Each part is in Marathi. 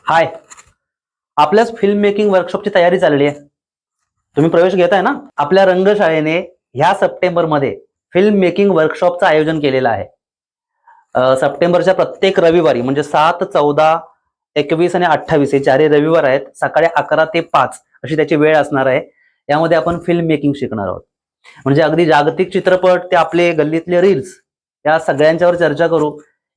हाय, आपल्याच फिल्म मेकिंग वर्कशॉपची तयारी चालली आहे. तुम्ही प्रवेश घेताय ना? आपल्या रंगशाळेने ह्या सप्टेंबरमध्ये फिल्म मेकिंग वर्कशॉपचं आयोजन केलेलं आहे. सप्टेंबरच्या प्रत्येक रविवारी म्हणजे 7, 14, 21 आणि 28 हे 4 रविवार आहेत. सकाळी 11 ते 5 अशी त्याची वेळ असणार आहे. यामध्ये आपण फिल्म मेकिंग शिकणार आहोत. म्हणजे अगदी जागतिक चित्रपट ते आपले गल्लीतले रील्स या सगळ्यांच्यावर चर्चा करू.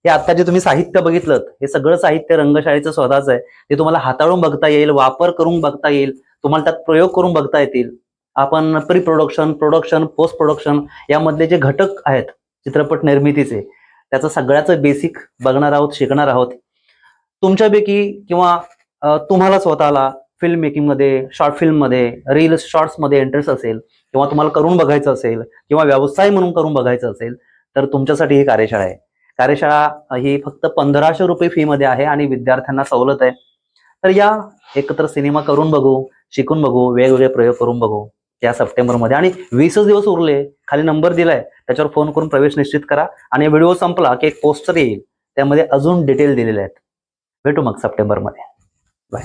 हे आता जे तुम्ही साहित्य बघितलं, हे सगळं साहित्य रंगशाळेचं स्वतःच आहे. ते तुम्हाला हाताळून बघता येईल, वापर करून बघता येईल, तुम्हाला त्यात प्रयोग करून बघता येतील. आपण pre production, production, post production यामधले जे घटक आहेत चित्रपट निर्मितीचे, त्याचं सगळ्याचं बेसिक बघणार आहोत, शिकणार आहोत. तुमच्यापैकी किंवा तुम्हाला स्वतःला फिल्म मेकिंगमध्ये, शॉर्ट फिल्ममध्ये, रील्स शॉर्ट्समध्ये इंटरेस्ट असेल किंवा तुम्हाला करून बघायचं असेल किंवा व्यवसाय म्हणून करून बघायचं असेल, तर तुमच्यासाठी ही कार्यशाळा आहे. कार्यशाळा ही फक्त 1500 रुपये फी मध्ये आहे आणि विद्यार्थ्यांना सवलत आहे. तर या एकत्र सिनेमा करून बघू, शिकून बघू, वेगवेगळे प्रयोग करून बघू या सप्टेंबरमध्ये. आणि 20 दिवस उरले, खाली नंबर दिलाय, त्याच्यावर फोन करून प्रवेश निश्चित करा. आणि व्हिडिओ संपला की एक पोस्टर येईल, त्यामध्ये अजून डिटेल दिलेले आहेत. भेटू मग सप्टेंबरमध्ये. बाय.